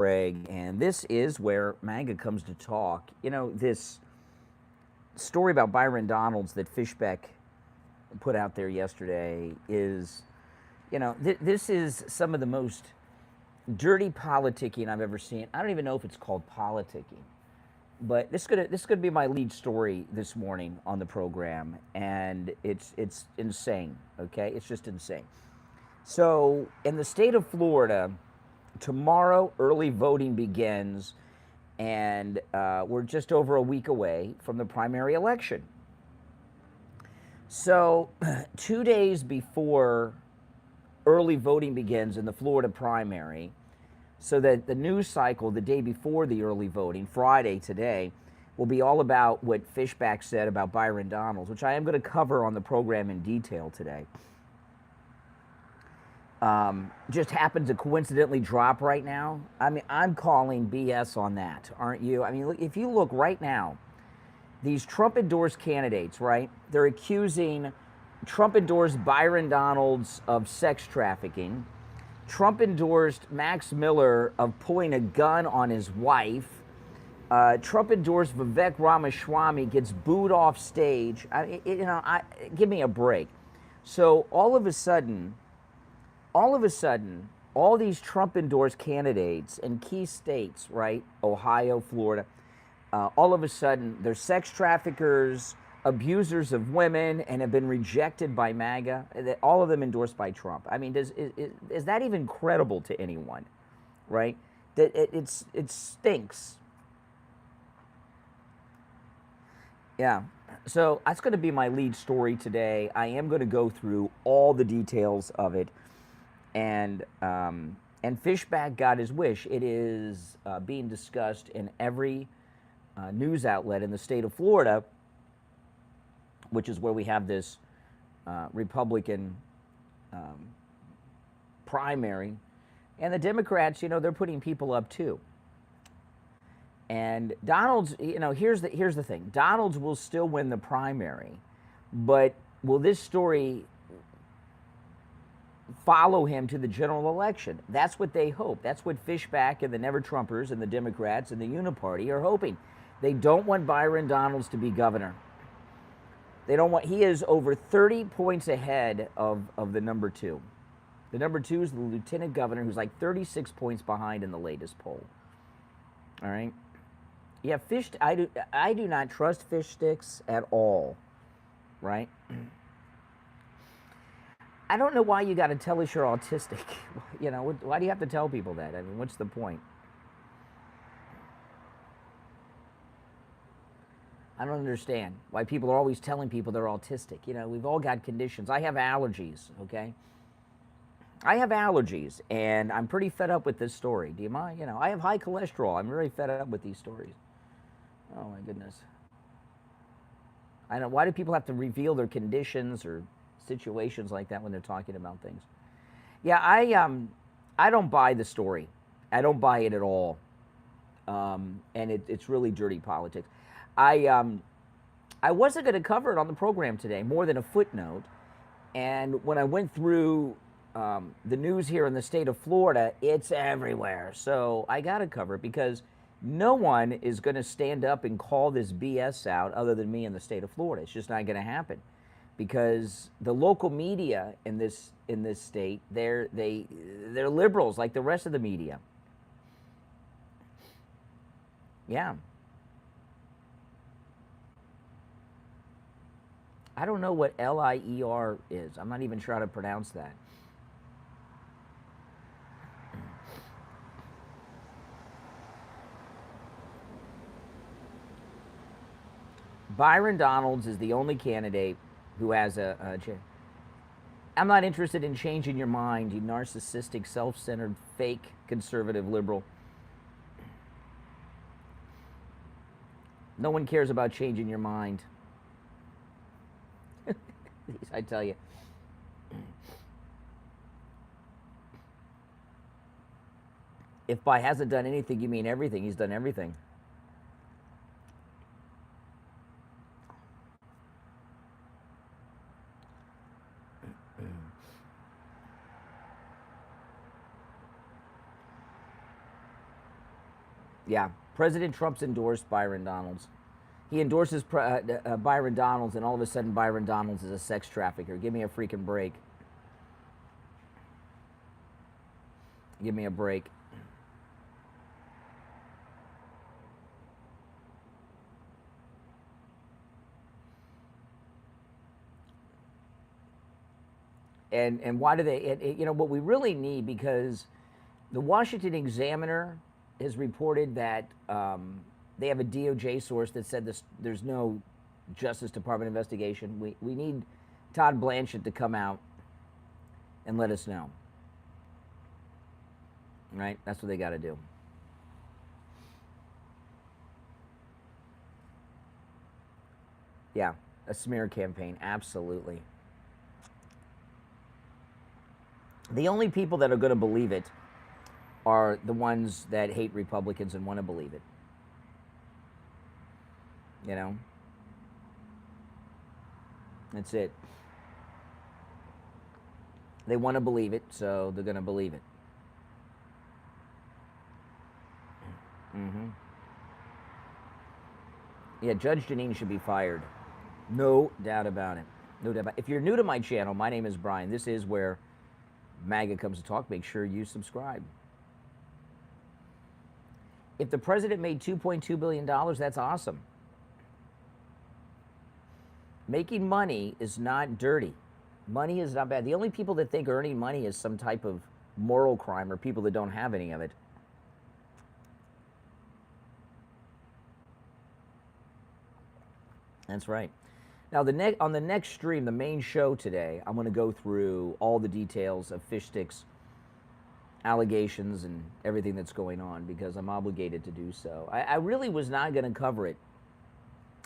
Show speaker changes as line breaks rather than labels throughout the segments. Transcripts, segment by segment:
Greg, and this is where MAGA comes to talk. You know, this story about Byron Donalds that Fishback put out there yesterday is, this is some of the most dirty politicking I've ever seen. I don't even know if it's called politicking, but this is gonna be my lead story this morning on the program, and it's insane. Okay, it's just insane. So in the state of Florida, tomorrow early voting begins, and we're just over a week away from the primary election. So 2 days before early voting begins in the Florida primary, so that the news cycle the day before the early voting, Friday today, will be all about what Fishback said about Byron Donalds, which I am going to cover on the program in detail today. Just happened to coincidentally drop right now. I mean, I'm calling BS on that, aren't you? I mean, if you look right now, these Trump-endorsed candidates, right? They're accusing Trump-endorsed Byron Donalds of sex trafficking. Trump-endorsed Max Miller of pulling a gun on his wife. Trump-endorsed Vivek Ramaswamy gets booed off stage. Give me a break. So all of a sudden, all these Trump-endorsed candidates in key states, right? Ohio, Florida, all of a sudden they're sex traffickers, abusers of women, and have been rejected by MAGA. All of them endorsed by Trump. I mean, is that even credible to anyone, right? That it stinks. Yeah. So that's going to be my lead story today. I am going to go through all the details of it, and Fishback got his wish. It is being discussed in every news outlet in the state of Florida, which is where we have this Republican primary. And the Democrats, they're putting people up too. And Donalds, here's the thing. Donalds will still win the primary, but will this story follow him to the general election? That's what they hope. That's what Fishback and the Never Trumpers and the Democrats and the Uniparty are hoping. They don't want Byron Donalds to be governor. They don't want. He is over 30 points ahead of the number two. The number two is the lieutenant governor, who's like 36 points behind in the latest poll. All right. Yeah, I do not trust fish sticks at all. Right. I don't know why you got to tell us you're autistic. Why do you have to tell people that? I mean, what's the point? I don't understand why people are always telling people they're autistic. We've all got conditions. I have allergies, okay? I have allergies, and I'm pretty fed up with this story. Do you mind? I have high cholesterol. I'm really fed up with these stories. Oh, my goodness. I don't know. Why do people have to reveal their conditions or situations like that when they're talking about things? Yeah, I don't buy the story. I don't buy it at all. And it's really dirty politics. I wasn't going to cover it on the program today, more than a footnote. And when I went through the news here in the state of Florida, it's everywhere. So I got to cover it because no one is going to stand up and call this BS out other than me in the state of Florida. It's just not going to happen because the local media in this state, they're liberals like the rest of the media. Yeah. I don't know what LIER is. I'm not even sure how to pronounce that. Byron Donalds is the only candidate who has I'm not interested in changing your mind, you narcissistic, self-centered, fake, conservative liberal. No one cares about changing your mind. I tell you. If by hasn't done anything, you mean everything. He's done everything. Yeah, President Trump's endorsed Byron Donalds. He endorses Byron Donalds, and all of a sudden Byron Donalds is a sex trafficker. Give me a freaking break. Give me a break. And why do they, you know, what we really need, because the Washington Examiner has reported that they have a DOJ source that said there's no Justice Department investigation. We need Todd Blanchett to come out and let us know. Right? That's what they got to do. Yeah, a smear campaign, absolutely. The only people that are going to believe it are the ones that hate Republicans and want to believe it. You know? That's it. They want to believe it, so they're going to believe it. Mm-hmm. Yeah, Judge Janine should be fired. No doubt about it. No doubt about it. If you're new to my channel, my name is Brian. This is where MAGA comes to talk. Make sure you subscribe. If the president made $2.2 billion, that's awesome. Making money is not dirty. Money is not bad. The only people that think earning money is some type of moral crime are people that don't have any of it. That's right. Now, on the next stream, the main show today, I'm going to go through all the details of Fishback's allegations and everything that's going on, because I'm obligated to do so. I really was not going to cover it.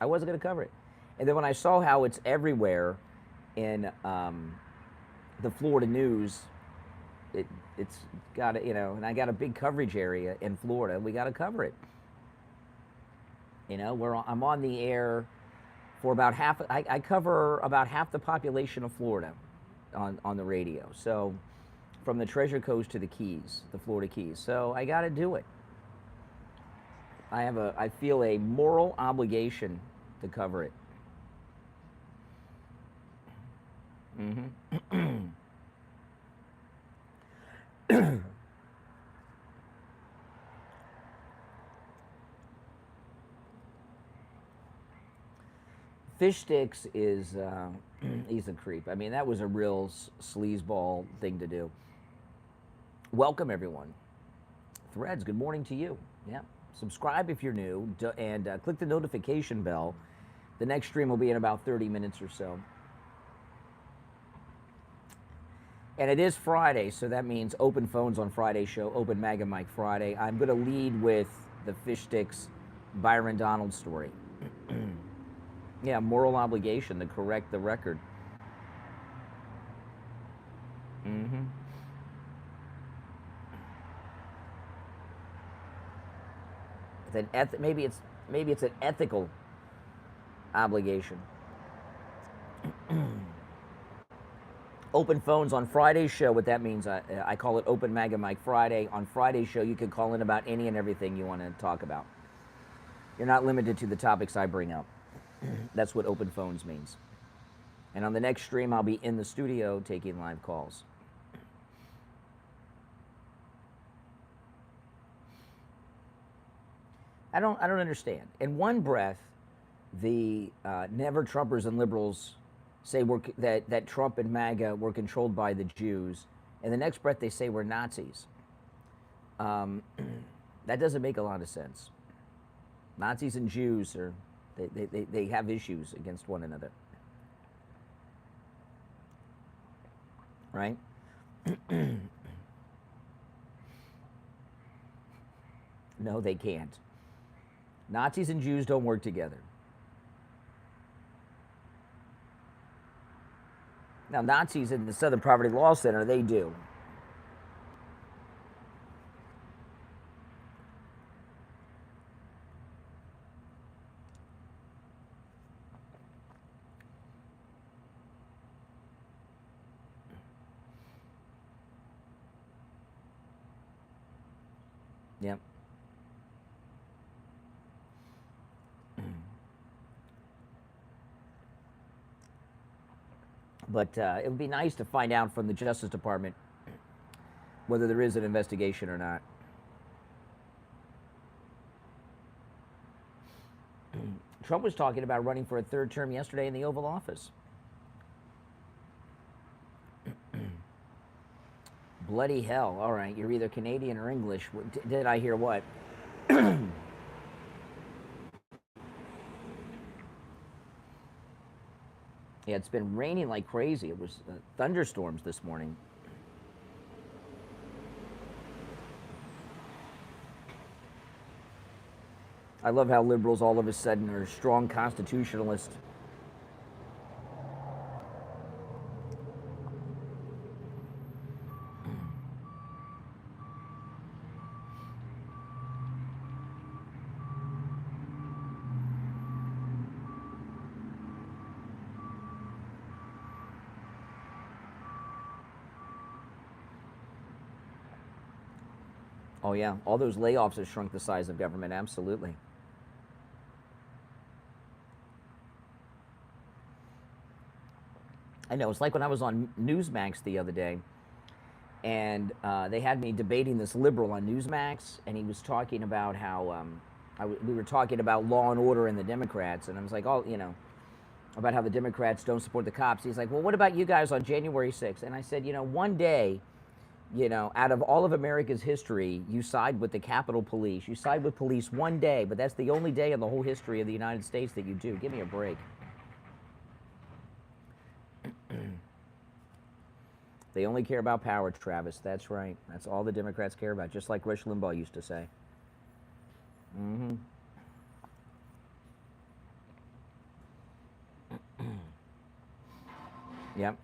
I wasn't going to cover it. And then when I saw how it's everywhere in the Florida news, it's got to, you know, and I got a big coverage area in Florida. We got to cover it. You know, I'm on the air for about half. I cover about half the population of Florida on the radio. So from the Treasure Coast to the Keys, the Florida Keys. So I got to do it. I feel a moral obligation to cover it. Mm-hmm. Fish Sticks is, he's a creep. I mean, that was a real sleazeball thing to do. Welcome, everyone. Threads, good morning to you. Yeah. Subscribe if you're new, and click the notification bell. The next stream will be in about 30 minutes or so. And it is Friday, so that means open phones on Friday show, open MAGA Mike Friday. I'm going to lead with the Fish Sticks Byron Donalds story. Yeah, moral obligation to correct the record. Mm-hmm. Maybe it's an ethical obligation. Open phones on Friday's show. What that means, I call it Open MAGA Mike Friday. On Friday's show, you can call in about any and everything you want to talk about. You're not limited to the topics I bring up. That's what open phones means. And on the next stream, I'll be in the studio taking live calls. I don't understand. In one breath, the never Trumpers and liberals say that Trump and MAGA were controlled by the Jews. In the next breath, they say we're Nazis. That doesn't make a lot of sense. Nazis and Jews are, they have issues against one another. Right? No, they can't. Nazis and Jews don't work together. Now, Nazis in the Southern Poverty Law Center, they do. Yep. But it would be nice to find out from the Justice Department whether there is an investigation or not. Trump was talking about running for a third term yesterday in the Oval Office. Bloody hell. All right, you're either Canadian or English. Did I hear what? Yeah, it's been raining like crazy. It was thunderstorms this morning. I love how liberals all of a sudden are strong constitutionalists. Oh yeah, all those layoffs have shrunk the size of government, absolutely. I know, it's like when I was on Newsmax the other day, and they had me debating this liberal on Newsmax, and he was talking about how, we were talking about law and order and the Democrats, and I was like, oh, you know, about how the Democrats don't support the cops. He's like, well, what about you guys on January 6th? And I said, you know, one day, you know, out of all of America's history, you side with the Capitol Police. You side with police one day, but that's the only day in the whole history of the United States that you do. Give me a break. They only care about power, Travis. That's right. That's all the Democrats care about, just like Rush Limbaugh used to say. Mm-hmm. Yep.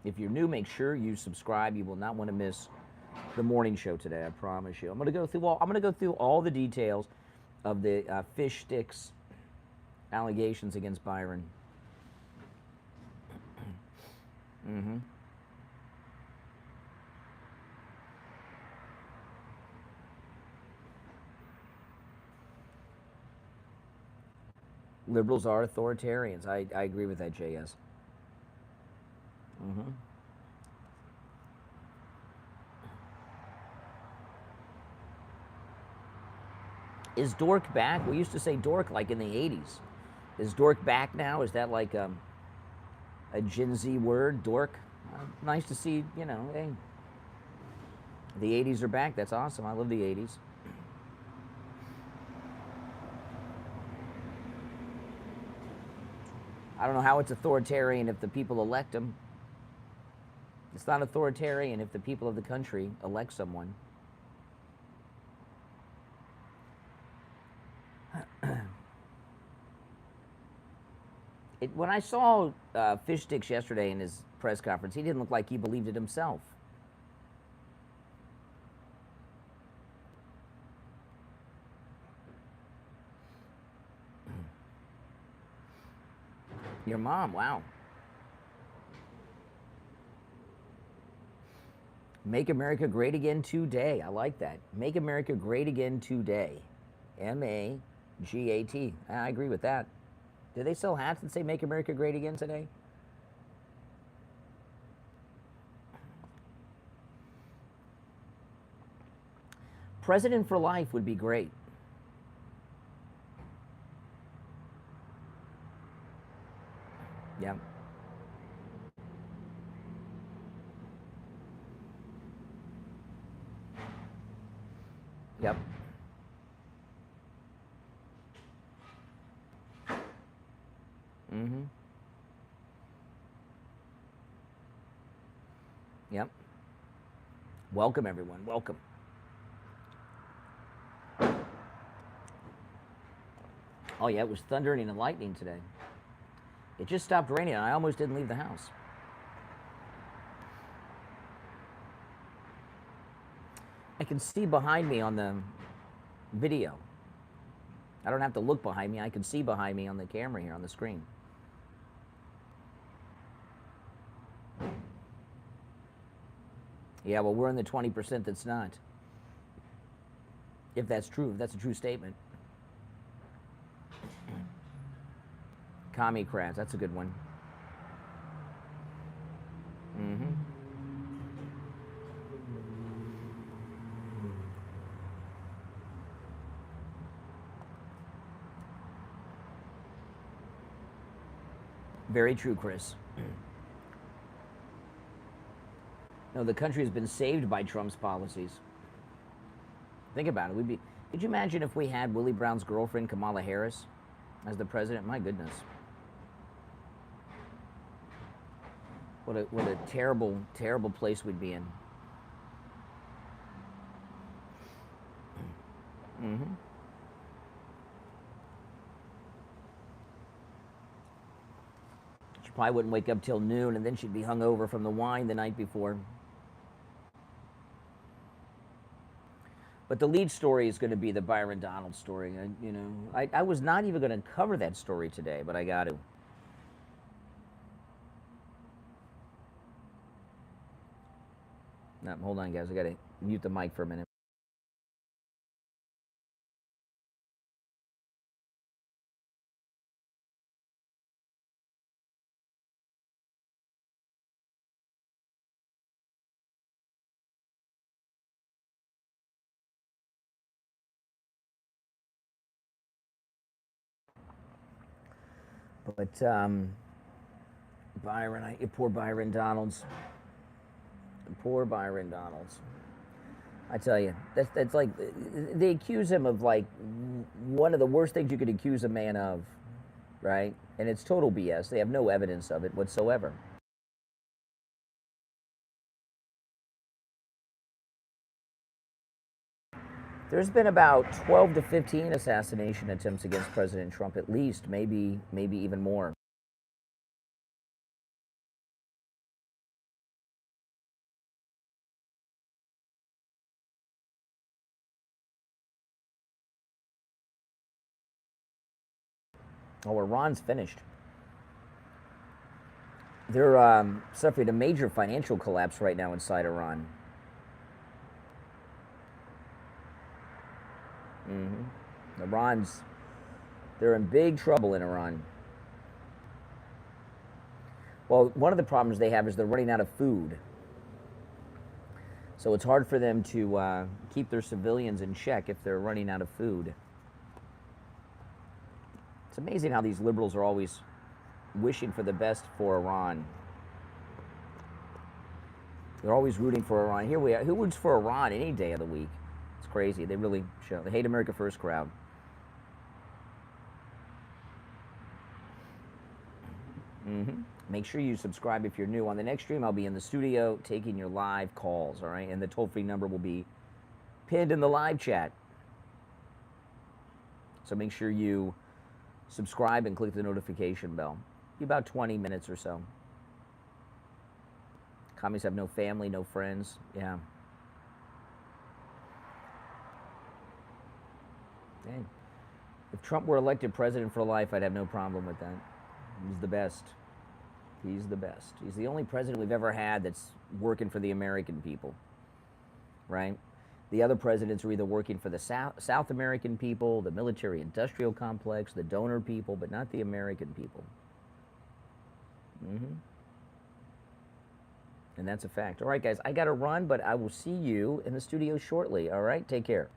If you're new, make sure you subscribe. You will not want to miss the morning show today. I promise you. I'm going to go through all the details of the fish sticks allegations against Byron. Mm-hmm. Liberals are authoritarians. I agree with that, JS. Mm-hmm. Is dork back? We used to say dork like in the 80s. Is dork back now? Is that like a Gen Z word, dork? Nice to see, you know, hey, the 80s are back. That's awesome. I love the 80s. I don't know how it's authoritarian if the people elect them. It's not authoritarian if the people of the country elect someone. When I saw Fish Sticks yesterday in his press conference, he didn't look like he believed it himself. Your mom, wow. Make America Great Again today. I like that. Make America Great Again today. MAGAT. I agree with that. Do they sell hats that say Make America Great Again today? President for life would be great. Yeah. Yep. Mm-hmm. Yep. Welcome, everyone. Welcome. Oh, yeah, it was thundering and lightning today. It just stopped raining, and I almost didn't leave the house. I can see behind me on the video. I don't have to look behind me. I can see behind me on the camera here on the screen. Yeah, well, we're in the 20% that's not. If that's true, if that's a true statement. Commie-crats, that's a good one. Mm-hmm. Very true, Chris. No, the country has been saved by Trump's policies. Think about it. Could you imagine if we had Willie Brown's girlfriend, Kamala Harris, as the president? My goodness. What a terrible, terrible place we'd be in. Mm-hmm. She probably wouldn't wake up till noon, and then she'd be hungover from the wine the night before. But the lead story is going to be the Byron Donald story. I was not even going to cover that story today, but I got to. No, hold on, guys. I got to mute the mic for a minute. But Byron, poor Byron Donalds. Poor Byron Donalds. I tell you, that's like, they accuse him of like one of the worst things you could accuse a man of, right? And it's total BS. They have no evidence of it whatsoever. There's been about 12 to 15 assassination attempts against President Trump, at least, maybe even more. Oh, Iran's finished. They're suffering a major financial collapse right now inside Iran. Mm-hmm. They're in big trouble in Iran. Well, one of the problems they have is they're running out of food. So it's hard for them to keep their civilians in check if they're running out of food. It's amazing how these liberals are always wishing for the best for Iran. They're always rooting for Iran. Here we are. Who roots for Iran any day of the week? It's crazy. They really show. The Hate America First crowd. Make sure you subscribe if you're new. On the next stream, I'll be in the studio taking your live calls, all right? And the toll-free number will be pinned in the live chat. So make sure you subscribe and click the notification bell. Be about 20 minutes or so. Commies have no family, no friends. Yeah. Dang. If Trump were elected president for life, I'd have no problem with that. He's the best. He's the best. He's the only president we've ever had that's working for the American people, right? The other presidents are either working for the South American people, the military-industrial complex, the donor people, but not the American people. And that's a fact. All right, guys, I got to run, but I will see you in the studio shortly. All right, take care.